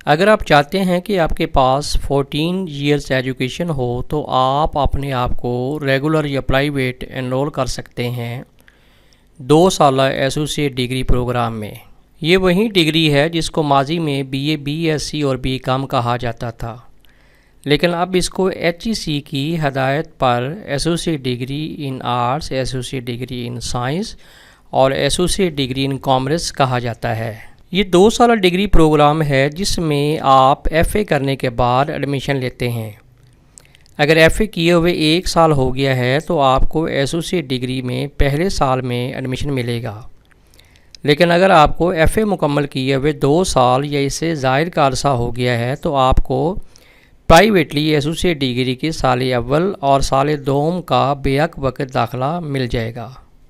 اگر آپ چاہتے ہیں کہ آپ کے پاس 14 ایئرس ایجوکیشن ہو تو آپ اپنے آپ کو ریگولر یا پرائیویٹ انرول کر سکتے ہیں 2 سالہ ایسوسیٹ ڈگری پروگرام میں۔ یہ وہی ڈگری ہے جس کو ماضی میں B A B S C اور بی کام کہا جاتا تھا، لیکن اب اس کو ایچ ای سی کی ہدایت پر associate degree in arts, associate degree in science اور ایسوسیٹ ڈگری ان کامرس کہا جاتا ہے۔ یہ 2 سالہ ڈگری پروگرام ہے جس میں آپ ایف اے کرنے کے بعد ایڈمیشن لیتے ہیں۔ اگر ایف اے کیے ہوئے 1 سال ہو گیا ہے تو آپ کو ایسوسیٹ ڈگری میں پہلے سال میں ایڈمیشن ملے گا، لیکن اگر آپ کو ایف اے مکمل کیے ہوئے 2 سال یا اس سے زائد کا عرصہ ہو گیا ہے تو آپ کو پرائیویٹلی ایسوسیٹ ڈگری کے سال اول اور سال دوم کا بیک وقت داخلہ مل جائے گا۔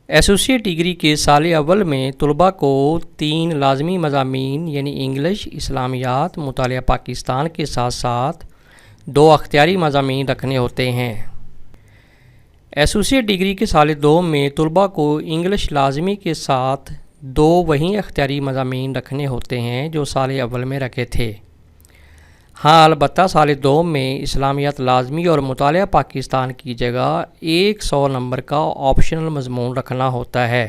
ایسوسیٹ ڈگری کے سال اول میں طلباء کو 3 لازمی مضامین یعنی انگلش، اسلامیات، مطالعہ پاکستان کے ساتھ ساتھ 2 اختیاری مضامین رکھنے ہوتے ہیں۔ ایسوسیٹ ڈگری کے سال دوم میں طلباء کو انگلش لازمی کے ساتھ 2 وہیں اختیاری مضامین رکھنے ہوتے ہیں جو سال اول میں رکھے تھے۔ ہاں البتہ سال دوم میں اسلامیات لازمی اور مطالعہ پاکستان کی جگہ 100 نمبر کا آپشنل مضمون رکھنا ہوتا ہے۔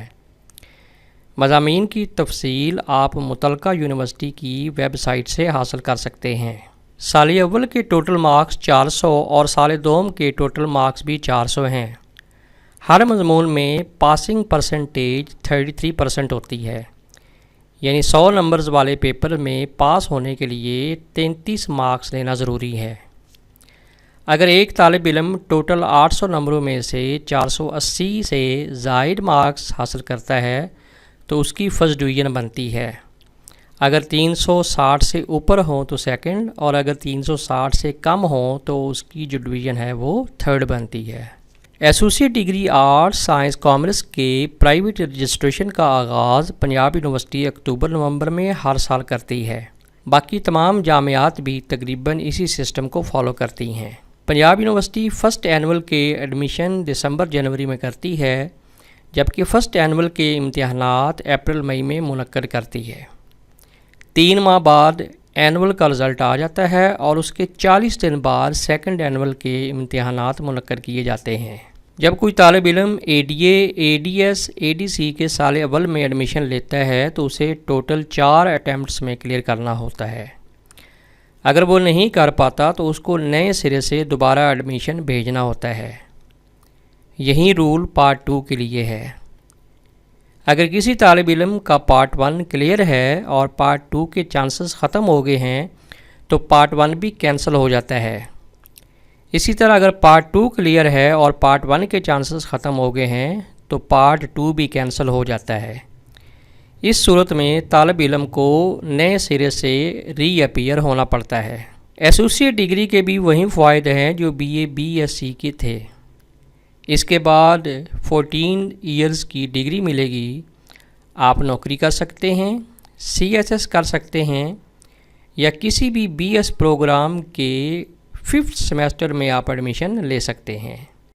مضامین کی تفصیل آپ متعلقہ یونیورسٹی کی ویب سائٹ سے حاصل کر سکتے ہیں۔ سال اول کے ٹوٹل مارکس 400 اور سال دوم کے ٹوٹل مارکس بھی 400 ہیں۔ ہر مضمون میں پاسنگ پرسنٹیج 33% ہوتی ہے، یعنی 100 نمبرز والے پیپر میں پاس ہونے کے لیے 33 مارکس لینا ضروری ہے۔ اگر ایک طالب علم ٹوٹل 800 نمبروں میں سے 480 سے زائد مارکس حاصل کرتا ہے تو اس کی فرسٹ ڈویژن بنتی ہے۔ اگر 360 سے اوپر ہوں تو سیکنڈ، اور اگر 360 سے کم ہوں تو اس کی جو ڈویژن ہے وہ تھرڈ بنتی ہے۔ Associate degree arts, science, commerce کے پرائیویٹ رجسٹریشن کا آغاز پنجاب یونیورسٹی اکتوبر-نومبر میں ہر سال کرتی ہے۔ باقی تمام جامعات بھی تقریباً اسی سسٹم کو فالو کرتی ہیں۔ پنجاب یونیورسٹی فرسٹ اینول کے ایڈمیشن دسمبر-جنوری میں کرتی ہے، جبکہ فرسٹ اینول کے امتحانات اپریل-مئی میں منعقد کرتی ہے۔ 3 ماہ بعد اینول کا رزلٹ آ جاتا ہے اور اس کے 40 دن بعد سیکنڈ اینول کے امتحانات منعقد کیے جاتے ہیں۔ جب کوئی طالب علم A D A, A D S, A D C کے سال اول میں ایڈمیشن لیتا ہے تو اسے ٹوٹل 4 اٹیمپٹس میں کلیئر کرنا ہوتا ہے۔ اگر وہ نہیں کر پاتا تو اس کو نئے سرے سے دوبارہ ایڈمیشن بھیجنا ہوتا ہے۔ یہی رول پارٹ 2 کے لیے ہے۔ اگر کسی طالب علم کا پارٹ 1 کلیئر ہے اور پارٹ 2 کے چانسز ختم ہو گئے ہیں تو پارٹ 1 بھی کینسل ہو جاتا ہے۔ اسی طرح اگر پارٹ 2 کلیئر ہے اور پارٹ 1 کے چانسز ختم ہو گئے ہیں تو پارٹ 2 بھی کینسل ہو جاتا ہے۔ اس صورت میں طالب علم کو نئے سرے سے ری اپیئر ہونا پڑتا ہے۔ ایسوسیٹ ڈگری کے بھی وہی فوائد ہیں جو B A B S C کے تھے۔ اس کے بعد 14 ایئرز کی ڈگری ملے گی، آپ نوکری کر سکتے ہیں، سی ایس ایس کر سکتے ہیں، یا کسی بھی بی ایس پروگرام کے 5th سیمیسٹر میں آپ ایڈمیشن لے سکتے ہیں۔